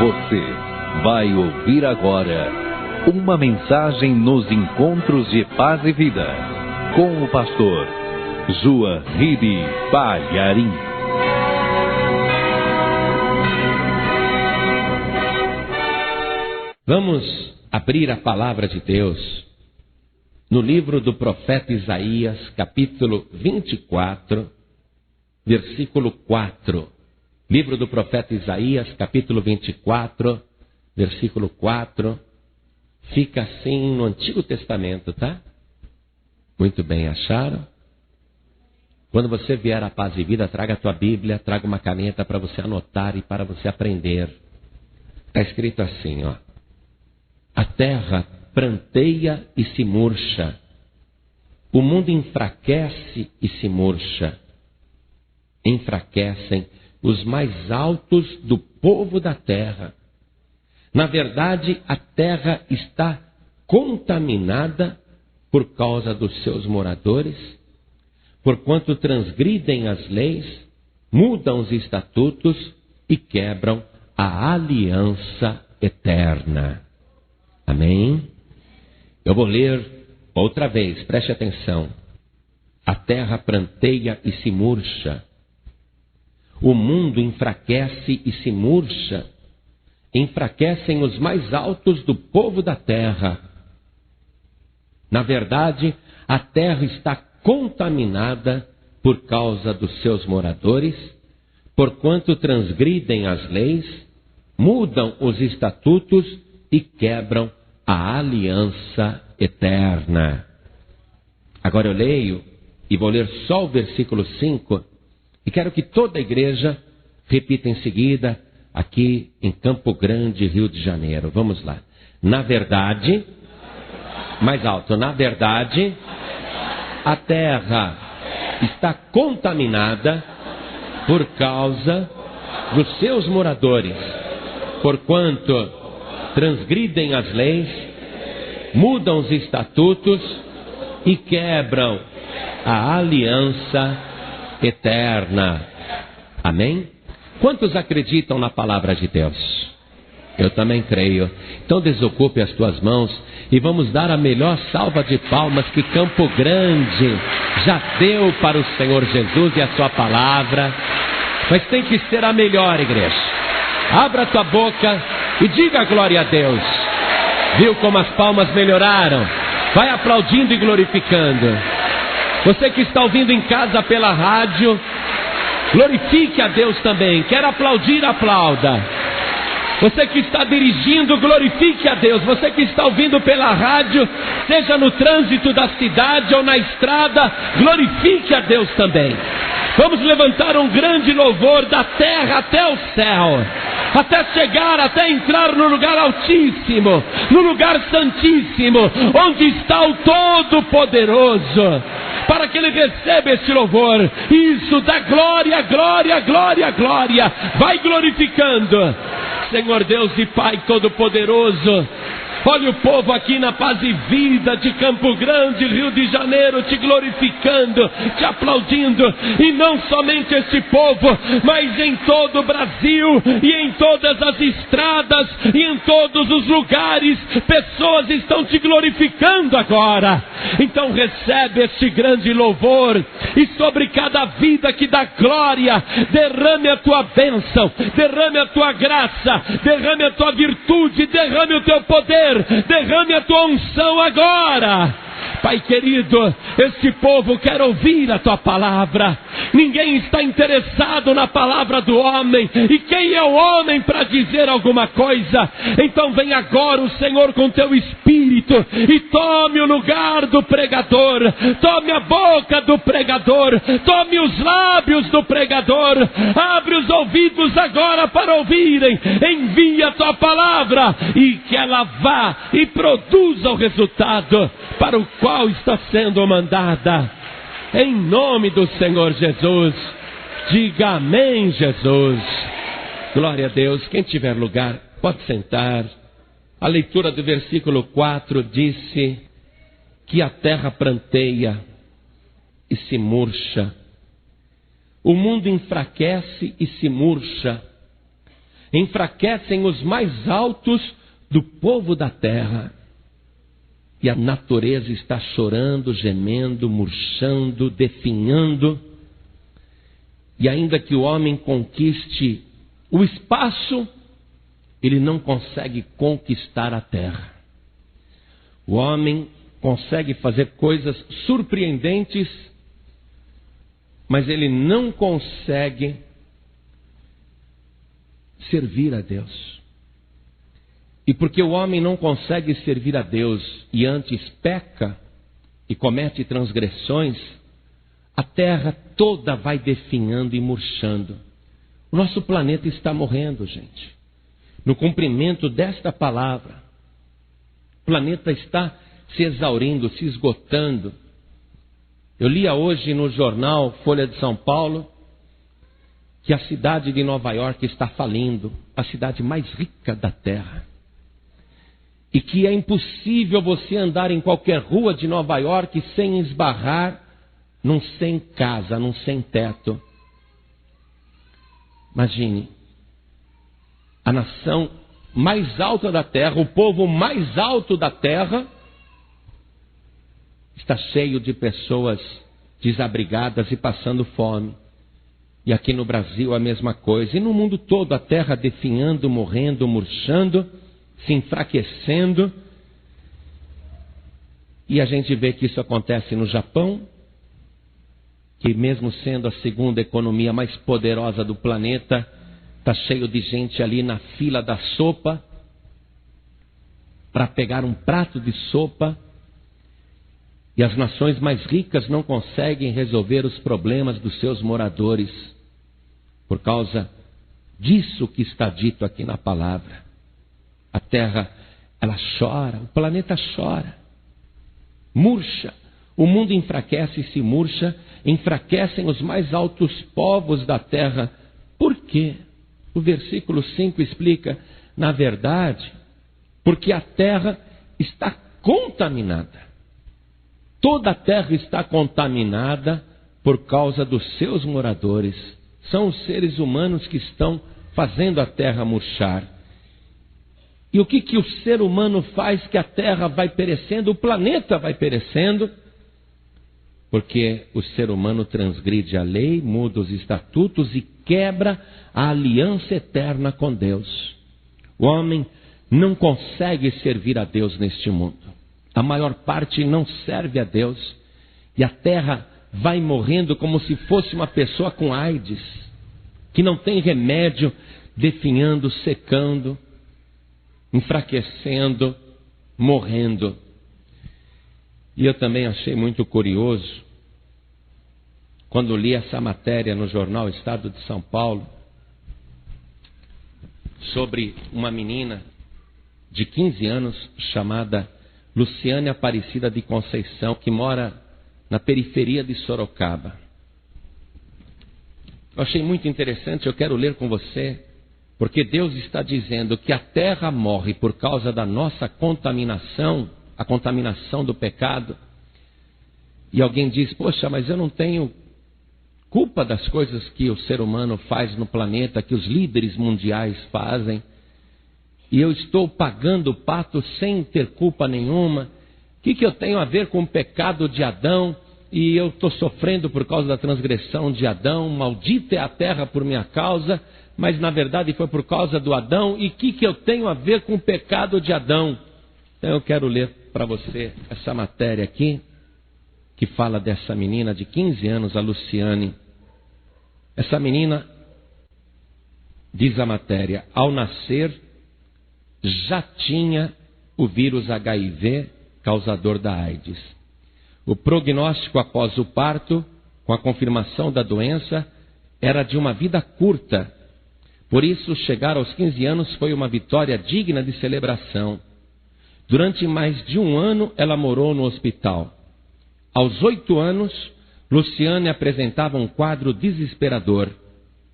Você vai ouvir agora uma mensagem nos encontros de paz e vida com o pastor Joahide Palharim. Vamos abrir a palavra de Deus no livro do profeta Isaías, capítulo 24, versículo 4. Livro do profeta Isaías, capítulo 24, versículo 4. Fica assim no Antigo Testamento, tá? Muito bem, acharam? Quando você vier à Paz e Vida, traga a tua Bíblia, traga uma caneta para você anotar e para você aprender. Está escrito assim, ó. A terra pranteia e se murcha. O mundo enfraquece e se murcha. Enfraquecem os mais altos do povo da terra. Na verdade, a terra está contaminada por causa dos seus moradores, porquanto transgridem as leis, mudam os estatutos e quebram a aliança eterna. Amém? Eu vou ler outra vez, preste atenção. A terra pranteia e se murcha. O mundo enfraquece e se murcha. Enfraquecem os mais altos do povo da terra. Na verdade, a terra está contaminada por causa dos seus moradores, porquanto transgridem as leis, mudam os estatutos e quebram a aliança eterna. Agora eu leio e vou ler só o versículo 5 e quero que toda a igreja repita em seguida aqui em Campo Grande, Rio de Janeiro. Vamos lá. Na verdade, mais alto, na verdade, a terra está contaminada por causa dos seus moradores, porquanto transgridem as leis, mudam os estatutos e quebram a aliança eterna. Amém? Quantos acreditam na palavra de Deus? Eu também creio. Então desocupe as tuas mãos e vamos dar a melhor salva de palmas que Campo Grande já deu para o Senhor Jesus e a sua palavra. Mas tem que ser a melhor, igreja. Abra a tua boca e diga glória a Deus. Viu como as palmas melhoraram? Vai aplaudindo e glorificando. Você que está ouvindo em casa pela rádio, glorifique a Deus também. Quer aplaudir, aplauda. Você que está dirigindo, glorifique a Deus. Você que está ouvindo pela rádio, seja no trânsito da cidade ou na estrada, glorifique a Deus também. Vamos levantar um grande louvor da terra até o céu, até chegar, até entrar no lugar altíssimo, no lugar santíssimo, onde está o Todo-Poderoso, para que Ele receba este louvor. Isso, dá glória, glória, glória, glória. Vai glorificando. Senhor Deus e Pai Todo-Poderoso, olha o povo aqui na Paz e Vida de Campo Grande, Rio de Janeiro, te glorificando, te aplaudindo. E não somente este povo, mas em todo o Brasil e em todas as estradas e em todos os lugares, pessoas estão te glorificando agora. Então recebe este grande louvor e sobre cada vida que dá glória, derrame a tua bênção, derrame a tua graça, derrame a tua virtude, derrame o teu poder, derrame a tua unção agora. Pai querido, este povo quer ouvir a tua palavra. Ninguém está interessado na palavra do homem. E quem é o homem para dizer alguma coisa? Então vem agora o Senhor com teu Espírito e tome o lugar do pregador, tome a boca do pregador, tome os lábios do pregador, abre os ouvidos agora para ouvirem. Envia a tua palavra e que ela vá e produza o resultado para o qual está sendo mandada. Em nome do Senhor Jesus, diga amém, Jesus. Glória a Deus. Quem tiver lugar, pode sentar. A leitura do versículo 4 disse que a terra pranteia e se murcha. O mundo enfraquece e se murcha. enfraquecem os mais altos do povo da terra. E a natureza está chorando, gemendo, murchando, definhando. E ainda que o homem conquiste o espaço, ele não consegue conquistar a terra. O homem consegue fazer coisas surpreendentes, mas ele não consegue servir a Deus. E porque o homem não consegue servir a Deus e antes peca e comete transgressões, a terra toda vai definhando e murchando. O nosso planeta está morrendo, gente. No cumprimento desta palavra, o planeta está se exaurindo, se esgotando. Eu lia hoje no jornal Folha de São Paulo que a cidade de Nova York está falindo, a cidade mais rica da terra. E que é impossível você andar em qualquer rua de Nova York sem esbarrar num sem casa, num sem teto. Imagine, a nação mais alta da terra, o povo mais alto da terra, está cheio de pessoas desabrigadas e passando fome. E aqui no Brasil a mesma coisa. E no mundo todo a terra definhando, morrendo, murchando, se enfraquecendo. E a gente vê que isso acontece no Japão, que mesmo sendo a segunda economia mais poderosa do planeta, está cheio de gente ali na fila da sopa, para pegar um prato de sopa. E as nações mais ricas não conseguem resolver os problemas dos seus moradores, por causa disso que está dito aqui na palavra. A terra, ela chora, o planeta chora, murcha, o mundo enfraquece e se murcha, enfraquecem os mais altos povos da terra. Por quê? O versículo 5 explica, na verdade, porque a terra está contaminada. Toda a terra está contaminada por causa dos seus moradores. São os seres humanos que estão fazendo a terra murchar. E o que o ser humano faz que a terra vai perecendo, o planeta vai perecendo? Porque o ser humano transgride a lei, muda os estatutos e quebra a aliança eterna com Deus. O homem não consegue servir a Deus neste mundo. A maior parte não serve a Deus. E a terra vai morrendo como se fosse uma pessoa com AIDS, que não tem remédio, definhando, secando, enfraquecendo, morrendo. E eu também achei muito curioso, quando li essa matéria no jornal Estado de São Paulo, sobre uma menina de 15 anos chamada Luciane Aparecida de Conceição, que mora na periferia de Sorocaba. Eu achei muito interessante, eu quero ler com você, porque Deus está dizendo que a terra morre por causa da nossa contaminação, a contaminação do pecado. E alguém diz, poxa, mas eu não tenho culpa das coisas que o ser humano faz no planeta, que os líderes mundiais fazem. E eu estou pagando o pato sem ter culpa nenhuma. O que eu tenho a ver com o pecado de Adão? E eu estou sofrendo por causa da transgressão de Adão. Maldita é a terra por minha causa. Mas na verdade foi por causa do Adão. E o que eu tenho a ver com o pecado de Adão? Então eu quero ler para você essa matéria aqui, que fala dessa menina de 15 anos, a Luciane. Essa menina, diz a matéria, ao nascer já tinha o vírus HIV, causador da AIDS. O prognóstico após o parto, com a confirmação da doença, era de uma vida curta. Por isso, chegar aos 15 anos foi uma vitória digna de celebração. Durante mais de um ano, ela morou no hospital. Aos 8 anos, Luciane apresentava um quadro desesperador.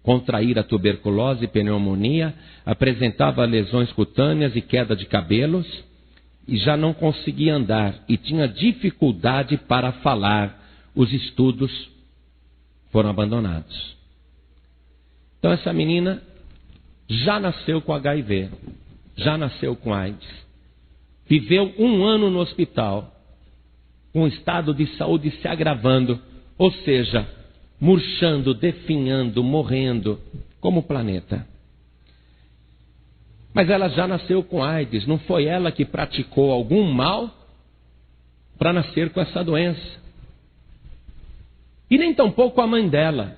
Contraíra tuberculose e pneumonia, apresentava lesões cutâneas e queda de cabelos, e já não conseguia andar, e tinha dificuldade para falar. Os estudos foram abandonados. Então essa menina já nasceu com HIV, já nasceu com AIDS. Viveu 1 ano no hospital, com o estado de saúde se agravando, ou seja, murchando, definhando, morrendo, como o planeta. Mas ela já nasceu com AIDS, não foi ela que praticou algum mal para nascer com essa doença. E nem tampouco a mãe dela,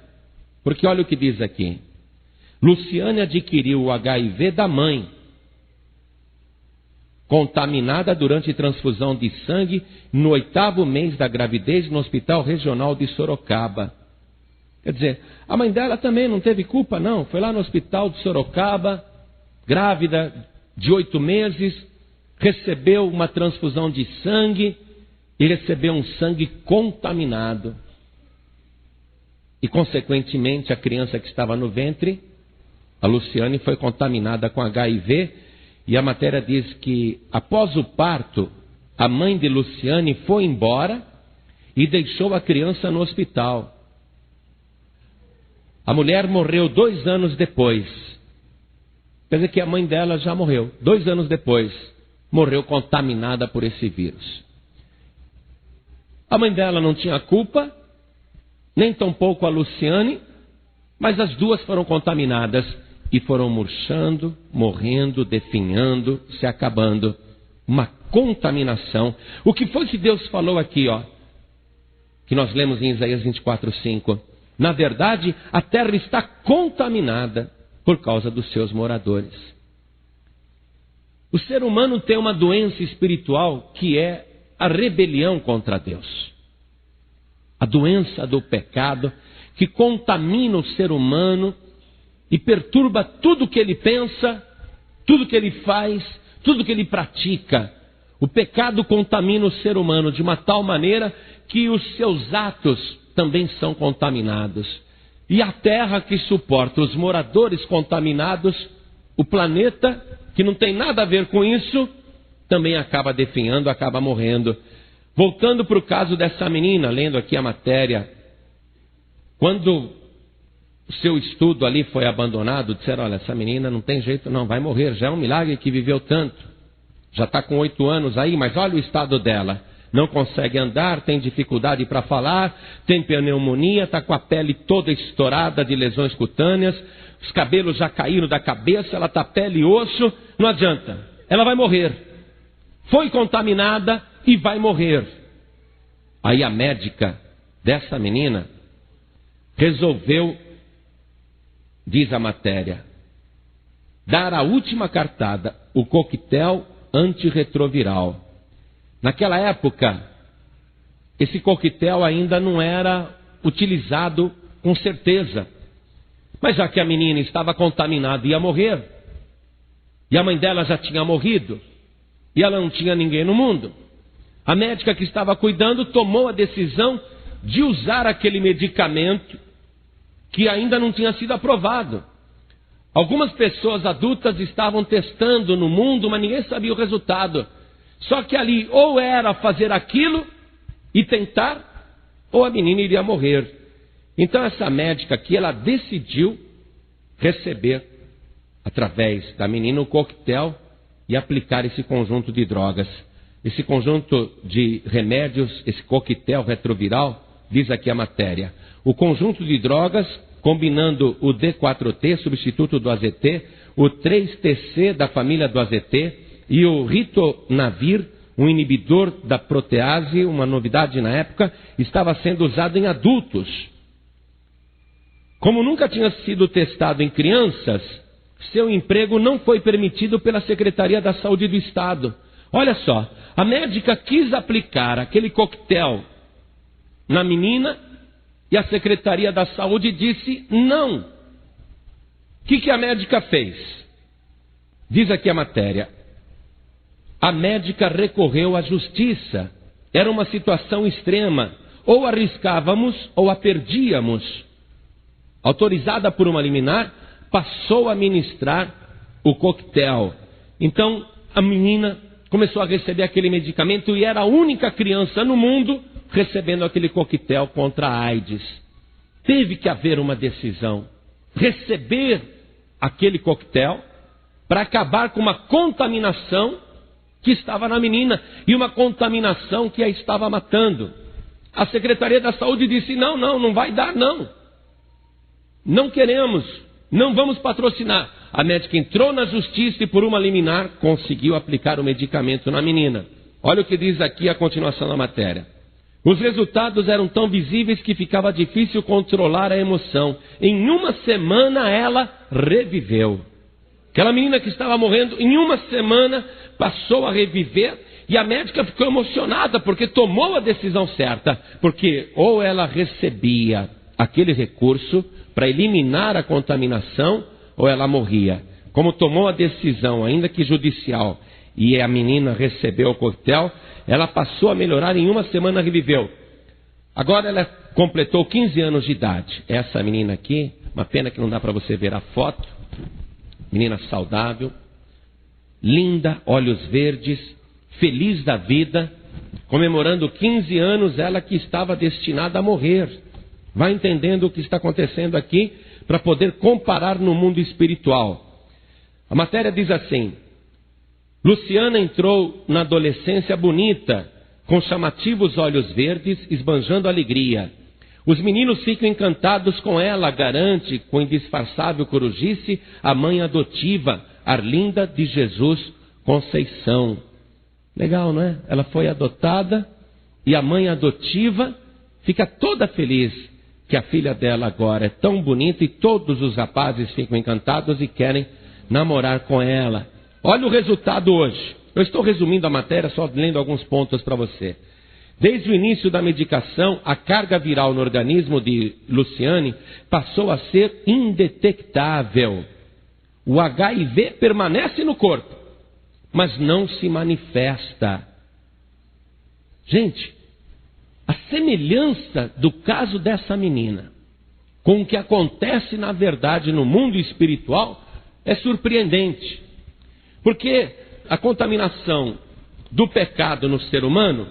porque olha o que diz aqui. Luciane adquiriu o HIV da mãe, contaminada durante transfusão de sangue no 8º mês da gravidez no Hospital Regional de Sorocaba. Quer dizer, a mãe dela também não teve culpa, não. Foi lá no Hospital de Sorocaba, grávida de 8 meses, recebeu uma transfusão de sangue e recebeu um sangue contaminado. E, consequentemente, a criança que estava no ventre, a Luciane, foi contaminada com HIV. E a matéria diz que, após o parto, a mãe de Luciane foi embora e deixou a criança no hospital. A mulher morreu 2 anos depois. Quer dizer que a mãe dela já morreu. 2 anos depois, morreu contaminada por esse vírus. A mãe dela não tinha culpa, nem tampouco a Luciane, mas as duas foram contaminadas e foram murchando, morrendo, definhando, se acabando. Uma contaminação. O que foi que Deus falou aqui, ó? Que nós lemos em Isaías 24:5. Na verdade, a terra está contaminada por causa dos seus moradores. O ser humano tem uma doença espiritual que é a rebelião contra Deus. A doença do pecado que contamina o ser humano e perturba tudo que ele pensa, tudo que ele faz, tudo que ele pratica. O pecado contamina o ser humano de uma tal maneira que os seus atos também são contaminados. E a terra que suporta os moradores contaminados, o planeta, que não tem nada a ver com isso, também acaba definhando, acaba morrendo. Voltando para o caso dessa menina, lendo aqui a matéria, quando o seu estudo ali foi abandonado, disseram, olha, essa menina não tem jeito não, vai morrer, já é um milagre que viveu tanto. Já está com 8 anos aí, mas olha o estado dela. Não consegue andar, tem dificuldade para falar, tem pneumonia, está com a pele toda estourada de lesões cutâneas, os cabelos já caíram da cabeça, ela está pele e osso, não adianta, ela vai morrer. Foi contaminada e vai morrer. Aí a médica dessa menina resolveu, diz a matéria, dar a última cartada, o coquetel antirretroviral. Naquela época, esse coquetel ainda não era utilizado com certeza. Mas já que a menina estava contaminada e ia morrer, e a mãe dela já tinha morrido, e ela não tinha ninguém no mundo, a médica que estava cuidando tomou a decisão de usar aquele medicamento que ainda não tinha sido aprovado. Algumas pessoas adultas estavam testando no mundo, mas ninguém sabia o resultado. Só que ali ou era fazer aquilo e tentar, ou a menina iria morrer. Então essa médica aqui, ela decidiu receber, através da menina, o coquetel e aplicar esse conjunto de drogas. Esse conjunto de remédios, esse coquetel retroviral, diz aqui a matéria. O conjunto de drogas, combinando o D4T, substituto do AZT, o 3TC da família do AZT, e o ritonavir, um inibidor da protease, uma novidade na época, estava sendo usado em adultos. Como nunca tinha sido testado em crianças, seu emprego não foi permitido pela Secretaria da Saúde do Estado. Olha só, a médica quis aplicar aquele coquetel na menina e a Secretaria da Saúde disse não. O que a médica fez? Diz aqui a matéria. A médica recorreu à justiça. Era uma situação extrema. Ou arriscávamos ou a perdíamos. Autorizada por uma liminar, passou a ministrar o coquetel. Então, a menina começou a receber aquele medicamento e era a única criança no mundo recebendo aquele coquetel contra a AIDS. Teve que haver uma decisão. Receber aquele coquetel para acabar com uma contaminação que estava na menina e uma contaminação que a estava matando. A Secretaria da Saúde disse: não vai dar, não. Não queremos, não vamos patrocinar. A médica entrou na justiça e por uma liminar conseguiu aplicar o medicamento na menina. Olha o que diz aqui a continuação da matéria. Os resultados eram tão visíveis que ficava difícil controlar a emoção. Em uma semana ela reviveu. Aquela menina que estava morrendo, em uma semana passou a reviver. E a médica ficou emocionada porque tomou a decisão certa. Porque ou ela recebia aquele recurso para eliminar a contaminação, ou ela morria. Como tomou a decisão, ainda que judicial, e a menina recebeu o coquetel, ela passou a melhorar, em uma semana reviveu. Agora ela completou 15 anos de idade. Essa menina aqui, uma pena que não dá para você ver a foto. Menina saudável, linda, olhos verdes, feliz da vida, comemorando 15 anos, ela que estava destinada a morrer. Vai entendendo o que está acontecendo aqui para poder comparar no mundo espiritual. A matéria diz assim: Luciana entrou na adolescência bonita, com chamativos olhos verdes, esbanjando alegria. Os meninos ficam encantados com ela, garante, com indisfarçável corujice, a mãe adotiva, Arlinda de Jesus Conceição. Legal, não é? Ela foi adotada e a mãe adotiva fica toda feliz que a filha dela agora é tão bonita e todos os rapazes ficam encantados e querem namorar com ela. Olha o resultado hoje. Eu estou resumindo a matéria, só lendo alguns pontos para você. Desde o início da medicação, a carga viral no organismo de Luciane passou a ser indetectável. O HIV permanece no corpo, mas não se manifesta. Gente, a semelhança do caso dessa menina com o que acontece na verdade no mundo espiritual é surpreendente. Porque a contaminação do pecado no ser humano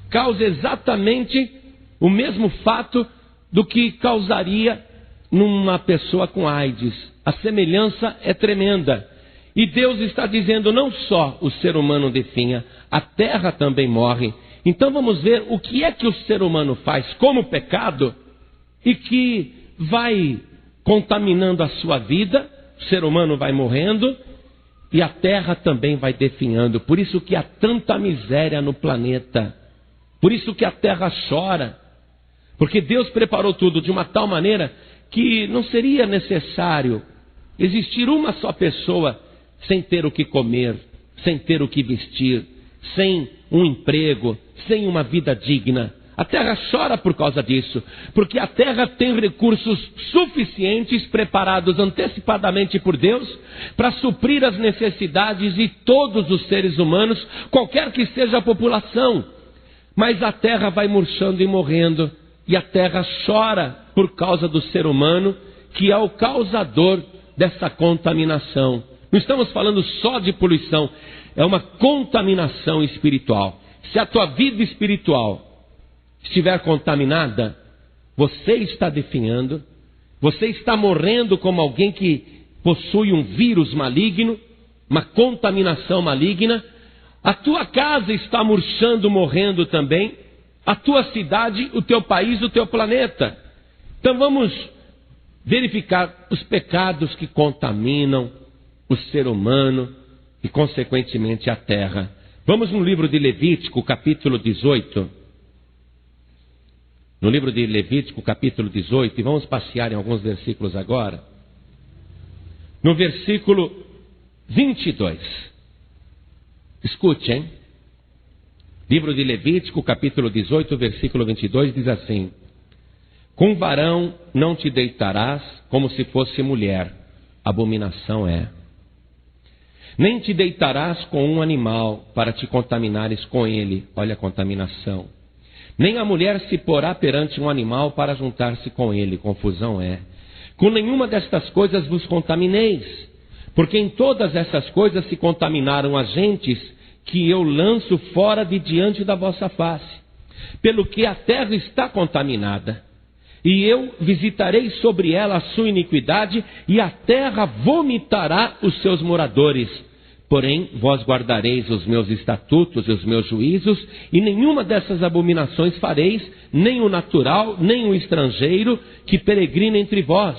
causa exatamente o mesmo fato do que causaria numa pessoa com AIDS. A semelhança é tremenda. E Deus está dizendo, não só o ser humano definha, a terra também morre. Então vamos ver o que é que o ser humano faz como pecado e que vai contaminando a sua vida, o ser humano vai morrendo e a terra também vai definhando. Por isso que há tanta miséria no planeta. Por isso que a terra chora. Porque Deus preparou tudo de uma tal maneira que não seria necessário existir uma só pessoa sem ter o que comer, sem ter o que vestir, sem um emprego, sem uma vida digna. A terra chora por causa disso, porque a terra tem recursos suficientes preparados antecipadamente por Deus para suprir as necessidades de todos os seres humanos, qualquer que seja a população. Mas a terra vai murchando e morrendo, e a terra chora por causa do ser humano, que é o causador dessa contaminação. Não estamos falando só de poluição, é uma contaminação espiritual. Se a tua vida espiritual estiver contaminada, você está definhando, você está morrendo como alguém que possui um vírus maligno, uma contaminação maligna. A tua casa está murchando, morrendo também, a tua cidade, o teu país, o teu planeta. Então vamos verificar os pecados que contaminam o ser humano e consequentemente a terra. Vamos no livro de Levítico, capítulo 18. No livro de Levítico, capítulo 18, e vamos passear em alguns versículos agora. No versículo 22. Escute, hein? Livro de Levítico, capítulo 18, versículo 22, diz assim: Com varão não te deitarás como se fosse mulher, abominação é. Nem te deitarás com um animal para te contaminares com ele, olha a contaminação. Nem a mulher se porá perante um animal para juntar-se com ele, confusão é. Com nenhuma destas coisas vos contamineis, porque em todas essas coisas se contaminaram as gentes que eu lanço fora de diante da vossa face. Pelo que a terra está contaminada. e eu visitarei sobre ela a sua iniquidade, e a terra vomitará os seus moradores. Porém, vós guardareis os meus estatutos e os meus juízos, e nenhuma dessas abominações fareis, nem o natural, nem o estrangeiro, que peregrina entre vós.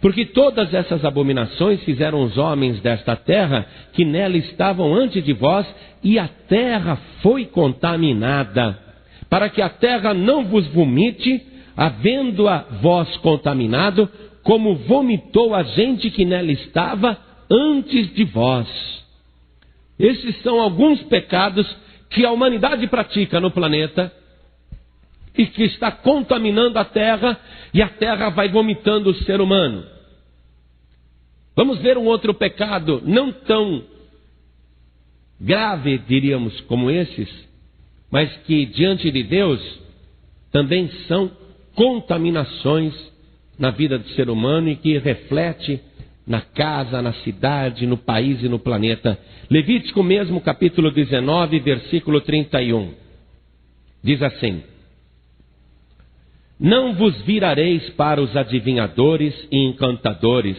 Porque todas essas abominações fizeram os homens desta terra, que nela estavam antes de vós, e a terra foi contaminada, para que a terra não vos vomite, havendo-a vós contaminado, como vomitou a gente que nela estava antes de vós. Esses são alguns pecados que a humanidade pratica no planeta e que está contaminando a terra, e a terra vai vomitando o ser humano. Vamos ver um outro pecado não tão grave, diríamos, como esses, mas que diante de Deus também são contaminações na vida do ser humano e que reflete na casa, na cidade, no país e no planeta. Levítico mesmo, capítulo 19, versículo 31. Diz assim: não vos virareis para os adivinhadores e encantadores,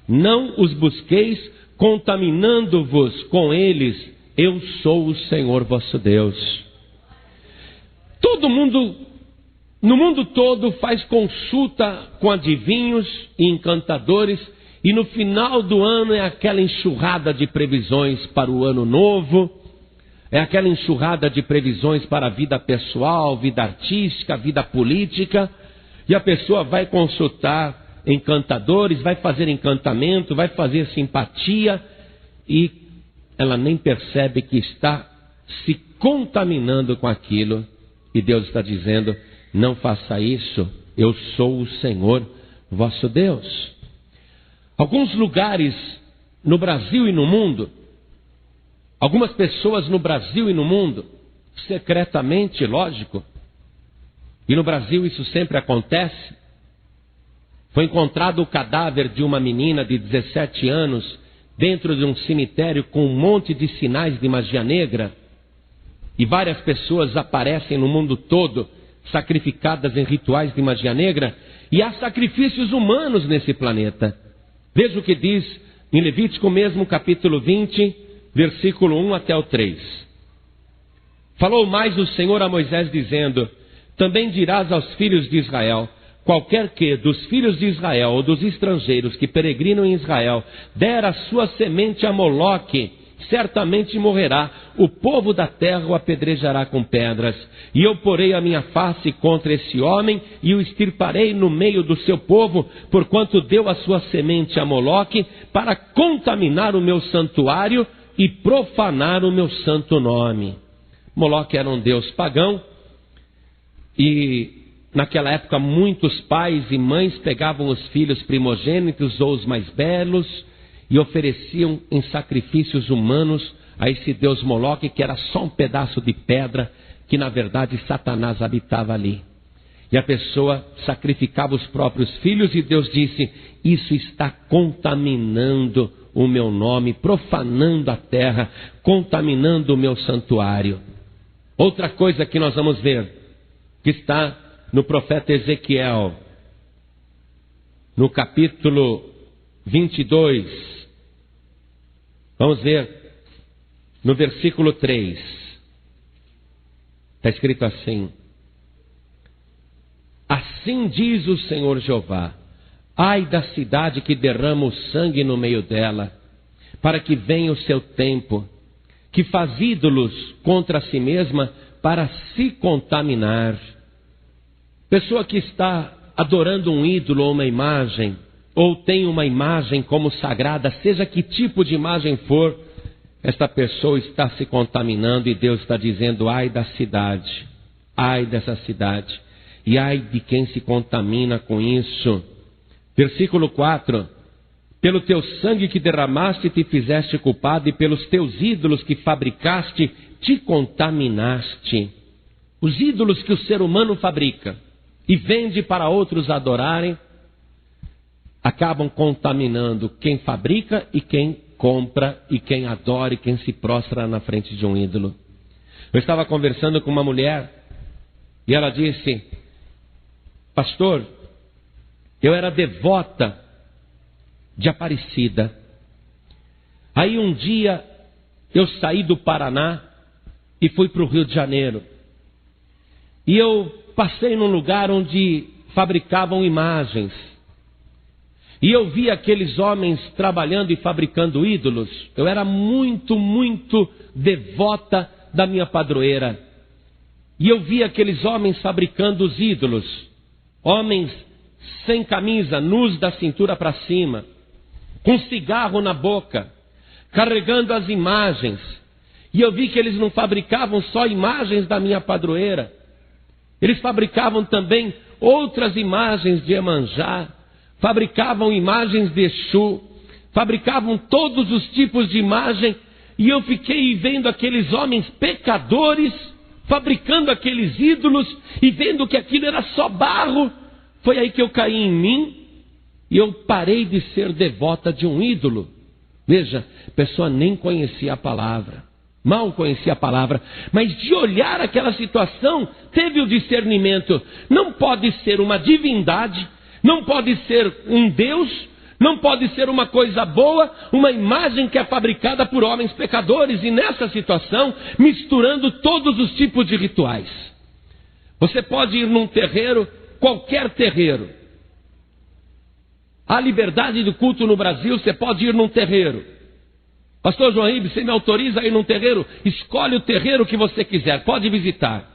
não os busqueis, contaminando-vos com eles. Eu sou o Senhor vosso Deus. Todo mundo, no mundo todo, faz consulta com adivinhos e encantadores, e no final do ano é aquela enxurrada de previsões para o ano novo, é aquela enxurrada de previsões para a vida pessoal, vida artística, vida política, e a pessoa vai consultar encantadores, vai fazer encantamento, vai fazer simpatia, e ela nem percebe que está se contaminando com aquilo, e Deus está dizendo: não faça isso, eu sou o Senhor vosso Deus. Alguns lugares no Brasil e no mundo, algumas pessoas no Brasil e no mundo, secretamente, lógico, e no Brasil isso sempre acontece, foi encontrado o cadáver de uma menina de 17 anos dentro de um cemitério com um monte de sinais de magia negra, e várias pessoas aparecem no mundo todo sacrificadas em rituais de magia negra, e há sacrifícios humanos nesse planeta. Veja o que diz em Levítico mesmo, capítulo 20, versículo 1 até o 3. Falou mais o Senhor a Moisés, dizendo: também dirás aos filhos de Israel: qualquer que dos filhos de Israel ou dos estrangeiros que peregrinam em Israel der a sua semente a Moloque, certamente morrerá. O povo da terra o apedrejará com pedras. E eu porei a minha face contra esse homem e o extirparei no meio do seu povo, porquanto deu a sua semente a Moloque para contaminar o meu santuário e profanar o meu santo nome. Moloque era um deus pagão, e naquela época muitos pais e mães pegavam os filhos primogênitos ou os mais belos e ofereciam em sacrifícios humanos a esse deus Moloque, que era só um pedaço de pedra, que na verdade Satanás habitava ali. E a pessoa sacrificava os próprios filhos, e Deus disse: isso está contaminando o meu nome, profanando a terra, contaminando o meu santuário. Outra coisa que nós vamos ver, que está no profeta Ezequiel, no capítulo 22, vamos ver no versículo 3, está escrito assim: assim diz o Senhor Jeová: ai da cidade que derrama o sangue no meio dela, para que venha o seu tempo, que faz ídolos contra si mesma para se contaminar. Pessoa que está adorando um ídolo ou uma imagem, ou tem uma imagem como sagrada, seja que tipo de imagem for, esta pessoa está se contaminando, e Deus está dizendo: ai da cidade, ai dessa cidade, e ai de quem se contamina com isso. Versículo 4: pelo teu sangue que derramaste te fizeste culpado, e pelos teus ídolos que fabricaste te contaminaste. Os ídolos que o ser humano fabrica e vende para outros adorarem, acabam contaminando quem fabrica e quem compra, e quem adora e quem se prostra na frente de um ídolo. Eu estava conversando com uma mulher e ela disse: pastor, Eu era devota de Aparecida. Aí um dia eu saí do Paraná e fui para o Rio de Janeiro. E eu passei num lugar onde fabricavam imagens. E eu vi aqueles homens trabalhando e fabricando ídolos. Eu era muito, muito devota da minha padroeira. E eu vi aqueles homens fabricando os ídolos. Homens sem camisa, nus da cintura para cima, com cigarro na boca, carregando as imagens. E eu vi que eles não fabricavam só imagens da minha padroeira. Eles fabricavam também outras imagens de Iemanjá, fabricavam imagens de Exu, fabricavam todos os tipos de imagem. E eu fiquei vendo aqueles homens pecadores, fabricando aqueles ídolos, e vendo que aquilo era só barro. Foi aí que eu caí em mim, e eu parei de ser devota de um ídolo. Veja, a pessoa nem conhecia a palavra, mal conhecia a palavra, mas de olhar aquela situação, teve o discernimento. Não pode ser uma divindade, não pode ser um Deus, não pode ser uma coisa boa, uma imagem que é fabricada por homens pecadores. E nessa situação, misturando todos os tipos de rituais. Você pode ir num terreiro, qualquer terreiro. Há liberdade de culto no Brasil, você pode ir num terreiro. Pastor João Ribe, você me autoriza a ir num terreiro? Escolhe o terreiro que você quiser, pode visitar.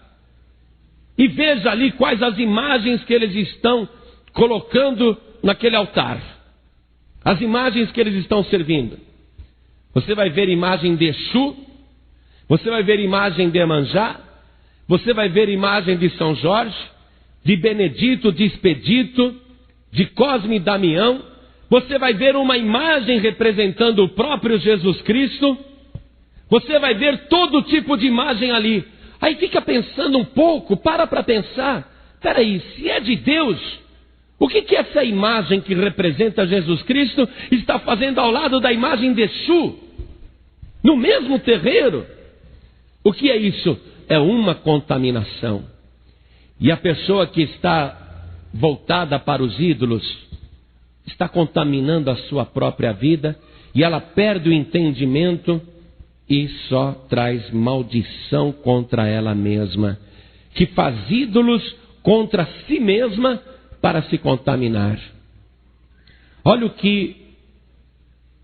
E veja ali quais as imagens que eles estão colocando naquele altar. As imagens que eles estão servindo. Você vai ver imagem de Exu, você vai ver imagem de Iemanjá, você vai ver imagem de São Jorge, de Benedito, de Expedito, de Cosme e Damião. Você vai ver uma imagem representando o próprio Jesus Cristo. Você vai ver todo tipo de imagem ali. Aí fica pensando um pouco, para pensar. Espera aí, se é de Deus, o que essa imagem que representa Jesus Cristo está fazendo ao lado da imagem de Exu? No mesmo terreiro? O que é isso? É uma contaminação. E a pessoa que está voltada para os ídolos está contaminando a sua própria vida, e ela perde o entendimento e só traz maldição contra ela mesma, que faz ídolos contra si mesma para se contaminar. Olha o que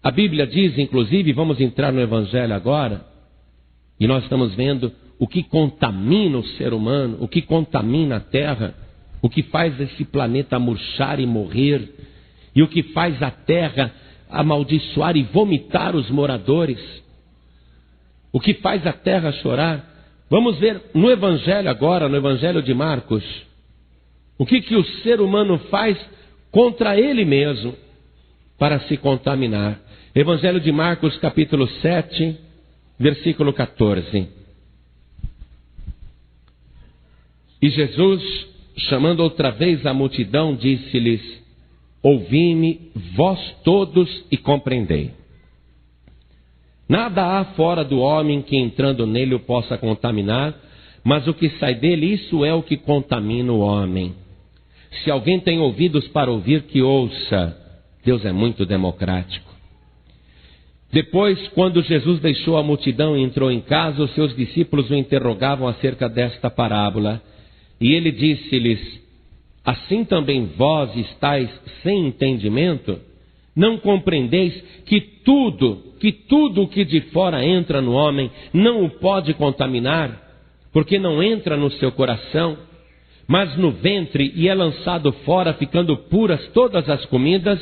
a Bíblia diz, inclusive, vamos entrar no Evangelho agora, e nós estamos vendo o que contamina o ser humano, o que contamina a terra, o que faz esse planeta murchar e morrer, e o que faz a terra amaldiçoar e vomitar os moradores, o que faz a terra chorar. Vamos ver no Evangelho agora, no Evangelho de Marcos, o que o ser humano faz contra ele mesmo para se contaminar. Evangelho de Marcos, capítulo 7, versículo 14. E Jesus, chamando outra vez a multidão, disse-lhes: ouvi-me, vós todos, e compreendei. Nada há fora do homem que entrando nele o possa contaminar, mas o que sai dele, isso é o que contamina o homem. Se alguém tem ouvidos para ouvir, que ouça. Deus é muito democrático. Depois, quando Jesus deixou a multidão e entrou em casa, os seus discípulos o interrogavam acerca desta parábola. E ele disse-lhes: assim também vós estáis sem entendimento? Não compreendeis que tudo o que de fora entra no homem não o pode contaminar, porque não entra no seu coração, mas no ventre, e é lançado fora, ficando puras todas as comidas?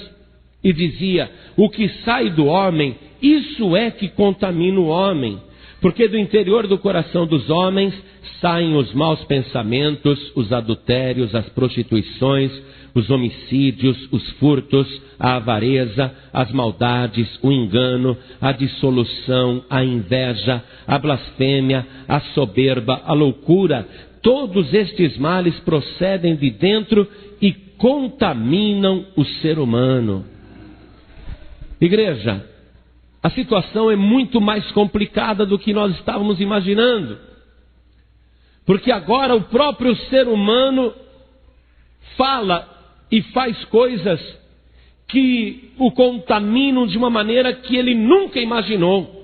E dizia: o que sai do homem, isso é que contamina o homem, porque do interior do coração dos homens saem os maus pensamentos, os adultérios, as prostituições, os homicídios, os furtos, a avareza, as maldades, o engano, a dissolução, a inveja, a blasfêmia, a soberba, a loucura. Todos estes males procedem de dentro e contaminam o ser humano. Igreja, a situação é muito mais complicada do que nós estávamos imaginando. Porque agora o próprio ser humano fala e faz coisas que o contaminam de uma maneira que ele nunca imaginou.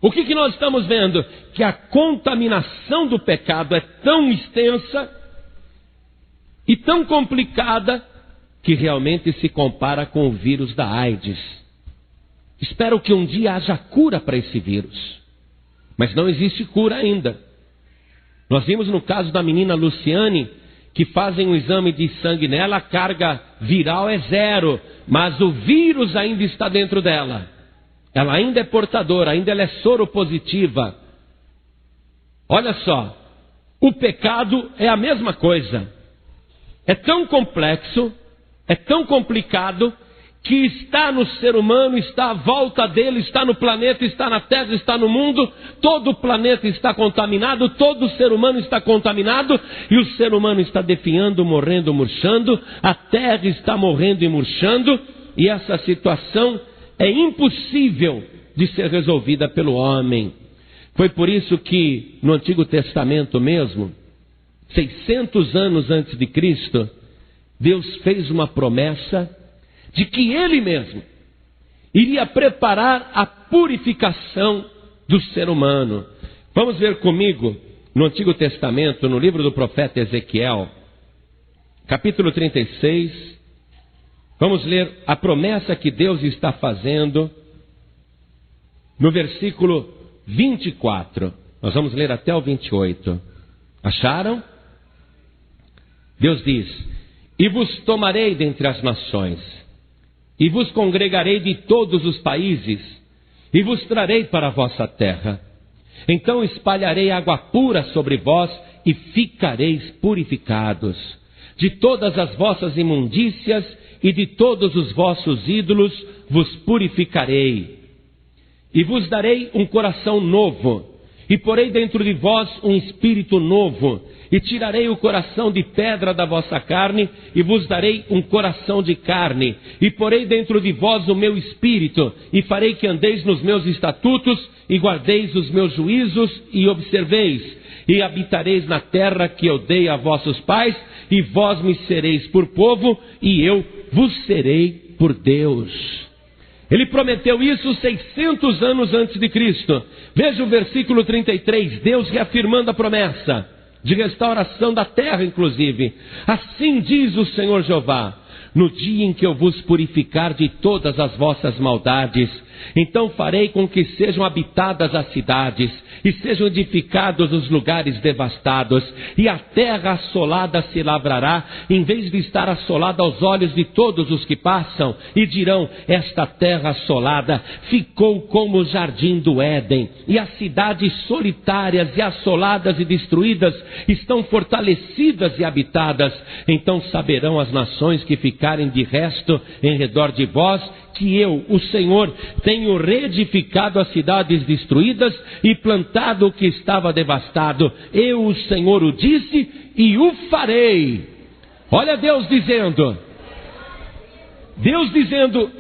O que nós estamos vendo? Que a contaminação do pecado é tão extensa e tão complicada que realmente se compara com o vírus da AIDS. Espero que um dia haja cura para esse vírus, mas não existe cura ainda. Nós vimos no caso da menina Luciane, que fazem um exame de sangue nela, a carga viral é 0, mas o vírus ainda está dentro dela. Ela ainda é portadora, ainda ela é soropositiva. Olha só, o pecado é a mesma coisa. É tão complexo, é tão complicado, que está no ser humano, está à volta dele, está no planeta, está na terra, está no mundo. Todo o planeta está contaminado, todo ser humano está contaminado, e o ser humano está definhando, morrendo, murchando, a terra está morrendo e murchando, e essa situação é impossível de ser resolvida pelo homem. Foi por isso que no Antigo Testamento mesmo, 600 anos antes de Cristo, Deus fez uma promessa de que Ele mesmo iria preparar a purificação do ser humano. Vamos ver comigo no Antigo Testamento, no livro do profeta Ezequiel, capítulo 36. Vamos ler a promessa que Deus está fazendo no versículo 24. Nós vamos ler até o 28. Acharam? Deus diz: e vos tomarei dentre as nações, e vos congregarei de todos os países, e vos trarei para a vossa terra. Então espalharei água pura sobre vós, e ficareis purificados. De todas as vossas imundícias e de todos os vossos ídolos vos purificarei. E vos darei um coração novo, e porei dentro de vós um espírito novo, e tirarei o coração de pedra da vossa carne, e vos darei um coração de carne, e porei dentro de vós o meu espírito, e farei que andeis nos meus estatutos, e guardeis os meus juízos, e observeis, e habitareis na terra que eu dei a vossos pais, e vós me sereis por povo, e eu vos serei por Deus. Ele prometeu isso 600 anos antes de Cristo. Veja o versículo 33, Deus reafirmando a promessa de restauração da terra, inclusive. Assim diz o Senhor Jeová: no dia em que eu vos purificar de todas as vossas maldades, então farei com que sejam habitadas as cidades, e sejam edificados os lugares devastados, e a terra assolada se lavrará, em vez de estar assolada aos olhos de todos os que passam, e dirão: esta terra assolada ficou como o jardim do Éden, e as cidades solitárias e assoladas e destruídas estão fortalecidas e habitadas. Então saberão as nações que ficarem de resto em redor de vós, que eu, o Senhor, tenho reedificado as cidades destruídas e plantado o que estava devastado. Eu, o Senhor, o disse e o farei. Olha Deus dizendo,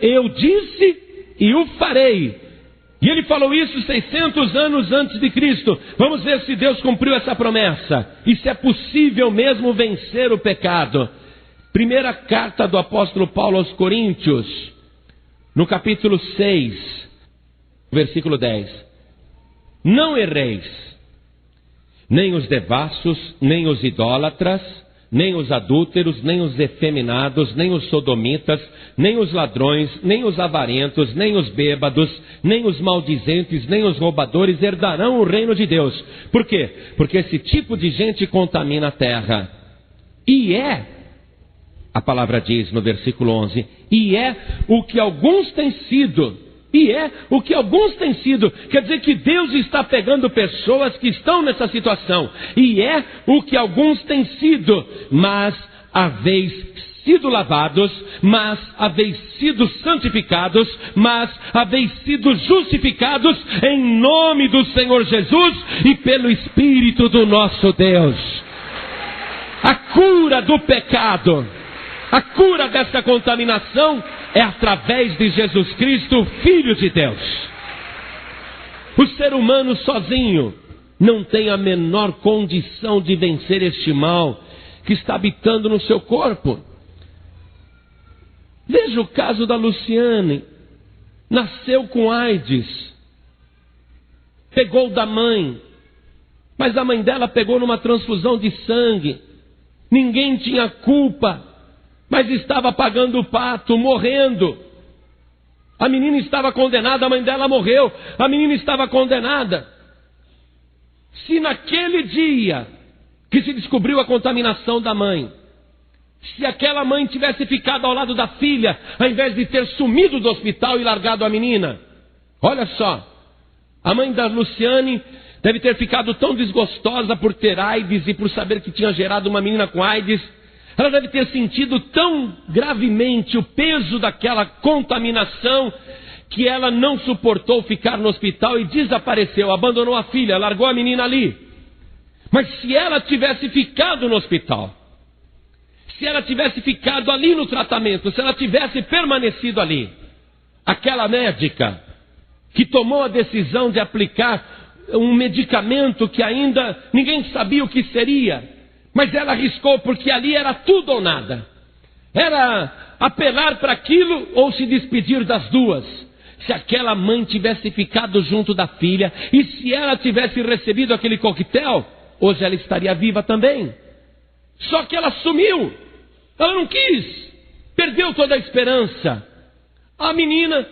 eu disse e o farei. E ele falou isso 600 anos antes de Cristo. Vamos ver se Deus cumpriu essa promessa, e se é possível mesmo vencer o pecado. Primeira carta do apóstolo Paulo aos Coríntios, no capítulo 6, versículo 10. Não erreis, nem os devassos, nem os idólatras, nem os adúlteros, nem os efeminados, nem os sodomitas, nem os ladrões, nem os avarentos, nem os bêbados, nem os maldizentes, nem os roubadores herdarão o reino de Deus. Por quê? Porque esse tipo de gente contamina a terra. A palavra diz no versículo 11, e é o que alguns têm sido. Quer dizer que Deus está pegando pessoas que estão nessa situação. E é o que alguns têm sido. Mas haveis sido lavados, mas haveis sido santificados, mas haveis sido justificados em nome do Senhor Jesus e pelo Espírito do nosso Deus. A cura do pecado, a cura dessa contaminação é através de Jesus Cristo, Filho de Deus. O ser humano sozinho não tem a menor condição de vencer este mal que está habitando no seu corpo. Veja o caso da Luciane. Nasceu com AIDS. Pegou da mãe. Mas a mãe dela pegou numa transfusão de sangue. Ninguém tinha culpa. Mas estava pagando o pato, morrendo. A menina estava condenada, a mãe dela morreu. A menina estava condenada. Se naquele dia que se descobriu a contaminação da mãe, se aquela mãe tivesse ficado ao lado da filha, ao invés de ter sumido do hospital e largado a menina, olha só, a mãe da Luciane deve ter ficado tão desgostosa por ter AIDS e por saber que tinha gerado uma menina com AIDS. Ela deve ter sentido tão gravemente o peso daquela contaminação que ela não suportou ficar no hospital e desapareceu, abandonou a filha, largou a menina ali. Mas se ela tivesse ficado no hospital, se ela tivesse ficado ali no tratamento, se ela tivesse permanecido ali, aquela médica que tomou a decisão de aplicar um medicamento que ainda ninguém sabia o que seria, mas ela arriscou porque ali era tudo ou nada. Era apelar para aquilo ou se despedir das duas. Se aquela mãe tivesse ficado junto da filha e se ela tivesse recebido aquele coquetel, hoje ela estaria viva também. Só que ela sumiu. Ela não quis. Perdeu toda a esperança. A menina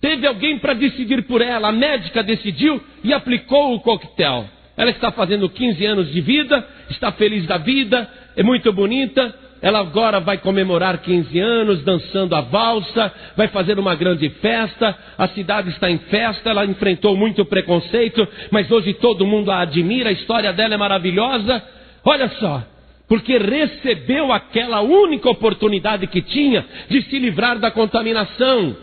teve alguém para decidir por ela. A médica decidiu e aplicou o coquetel. Ela está fazendo 15 anos de vida, está feliz da vida, é muito bonita. Ela agora vai comemorar 15 anos, dançando a valsa, vai fazer uma grande festa, a cidade está em festa, ela enfrentou muito preconceito, mas hoje todo mundo a admira, a história dela é maravilhosa. Olha só, porque recebeu aquela única oportunidade que tinha de se livrar da contaminação.